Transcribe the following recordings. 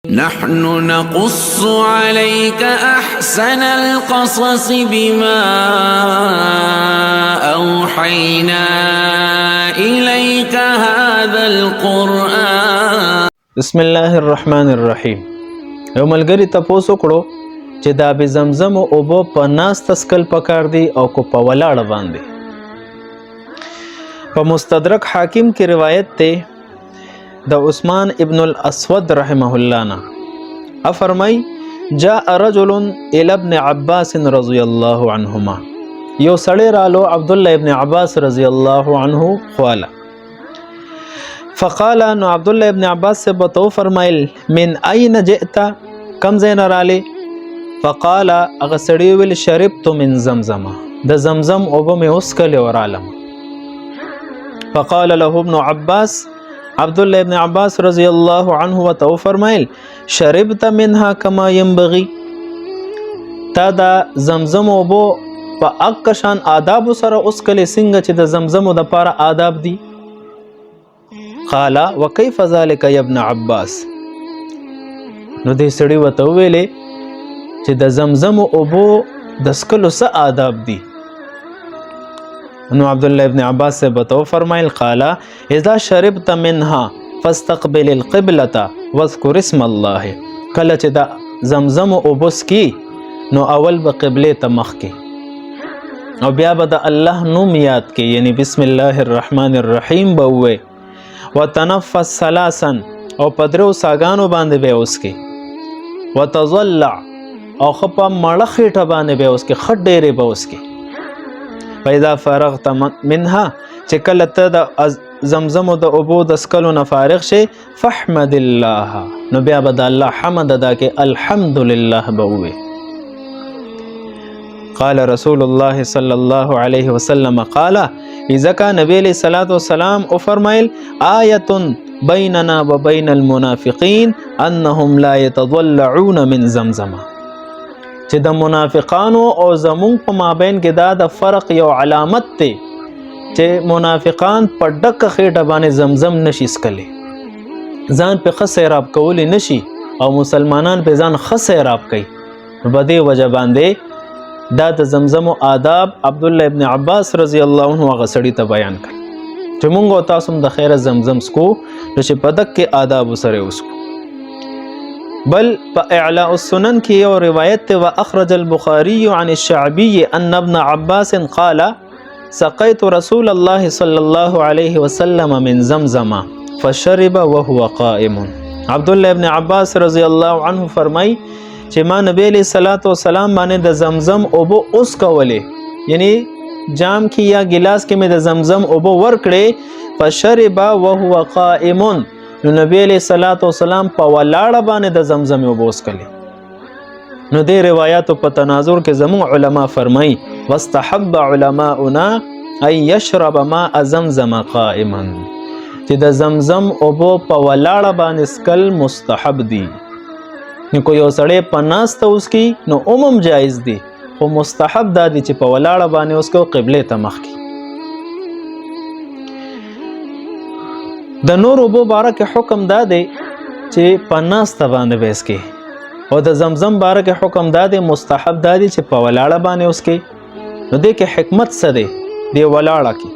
نحن نقص عليك أحسن القصص بما أوحينا إليك هذا القرآن. بسم الله الرحمن الرحیم. یو ملګری تاسو کړو چې دا به زمزم او بو په ناس تسکل پکار دی او کو په ولاړ باندې. په مستدرک حاکم کی روایت ته د عثمان ابن الاسود رحمه الله نا فرمای جاء رجل الى ابن عباس رضی الله عنهما. یو سړی رالو عبد الله ابن عباس رضی الله عنه خواله. فقال نو عبد الله ابن عباس سے بتو فرمایل من اين جئت کم زین رالی. فقال اغه سړی ویل شربت من زمزم د زمزم او به مې اوس کله ورالم. فقال له ابن عباس عبد الله ابن عباس رضی الله عنه وتو فرمایل شربت منها كما ينبغي. تا دا زمزم او بو په اکشان آداب سره اوس کله څنګه چې د زمزم د پاره آداب دي. قال وكيف ذلك يا ابن عباس. نو دې سړی وته ویلې چې د زمزم او بو د سکلو څه آداب دي. نو عبد الله ابن عباس سے بتو فرمایل قال اذا شربت منها فاستقبل القبلة واذكر اسم الله. کله چې دا زمزم او بوس کی نو اول به قبله ته مخ کی او بیا به د الله نوم یاد کی یعنی بسم الله الرحمن الرحیم به وې وتنفس ثلاثا او پدرو ساګانو باندې به اوس کی وتضلع او خپه مړه خېټه باندې به اوس کی خټ ډېرې به اوس کی. فاذا فرغت منها چې کله ته د زمزم د اوبو د سکلو نه فارغ شي فاحمد الله نو بیا به د الله حمد ادا کې الحمدلله به وي. قال رسول الله صلی الله علیه وسلم قال اذا كان نبی علیہ الصلوۃ والسلام او فرمایل آیه بیننا وبین المنافقین انهم لا يتضلعون من زمزم. چې د منافقانو او زمون په مابین کې دا د فرق یو علامت دی چې منافقان په ډکه خېټه باندې زمزم نشي سکلی ځان په ښه سیراب کولی نشي او مسلمانان په ځان ښه سیراب کوي. په دې وجه باندې دا د زمزم آداب عبد الله ابن عباس رضی الله عنه هغه سړي ته بیان کړ چې مونږ او تاسو د خیره زمزم سکو نو چې په دک آداب سره وسکو. بل په اعلاء السنن کې یو روایت ته واخرج البخاري عن الشعبي ان ابن عباس قال سقيت رسول الله صلى الله عليه وسلم من زمزم فشرب وهو قائم. عبد الله ابن عباس رضی الله عنه فرمای چې ما نبی علیہ الصلوۃ والسلام باندې د زمزم او بو اوس کولې یعنی جام کې یا ګلاس کې مې د زمزم او بو ور کړې فشرب وهو قائم نو نبی علیہ الصلوۃ والسلام په ولاړه باندې د زمزم او بوس کړي. نو دې روایتو په تناظر کې زمو علما فرمای واستحب علماؤنا ان يشرب ماء زمزم قائما چې د زمزم او بو په ولاړه باندې سکل مستحب دي. نو کو یو سړی په ناس ته اوس کی نو عموم جایز دي خو مستحب دا دي چې په ولاړه باندې اوس کو قبله ته مخ کی. د نور اوبو باره کې حکم دا دی چې په ناسته باندې بیس کې او د زمزم باره کې حکم دا دی مستحب دا دی چې په ولاړه باندې اوس کې. نو دې کې حکمت څه دی دی ولاړه کې.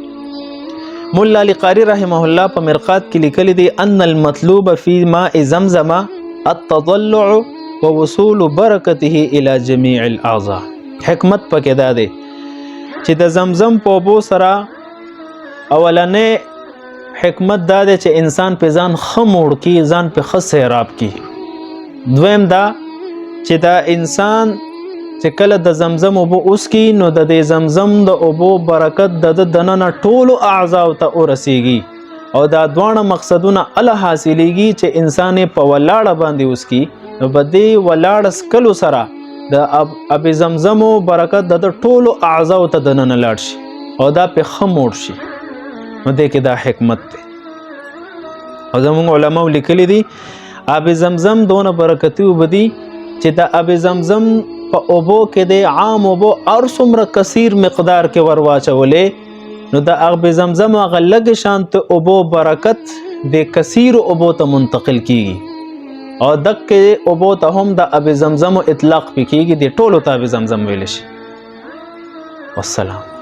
مولا علی قاری رحمه الله په مرقات کې لیکلی دی ان المطلوب فی ماء زمزم التضلع ووصول برکته الى جميع الاعضاء. حکمت پکې دا دی چې د زمزم په اوبو سره اولنې حکمت دا دی چې انسان په ځان خموړ کی ځان په ښه سیراب کی. دویم دا چې دا انسان چې کله د زمزم اوبو اوس کی نو د دې زمزم د اوبو برکت د دننه ټولو اعضاء ته ورسیږي او دا دوانه مقصدونه الله حاصلېږي چې انسان په ولاړه باندې اوس کی نو په دې ولاړ سکلو سره د اب زمزم برکت د ټولو اعضاء ته دننه لاړ شي او دا په خموړ شي. نو دې کې دا حکمت دی او زموږ علماء لیکلي دي آب زمزم دونه برکتي اوبه دي چې د آب زمزم په اوبو کې د عام اوبو هر څومره کثیر مقدار کې ور واچولې نو د آب زمزم هغه لږ شانت اوبو برکت د کثیر اوبو ته منتقل کیږي او دکې اوبو ته هم د اب زمزم اطلاق پکېږي، د ټولو ته اب زمزم ویل شي. والسلام.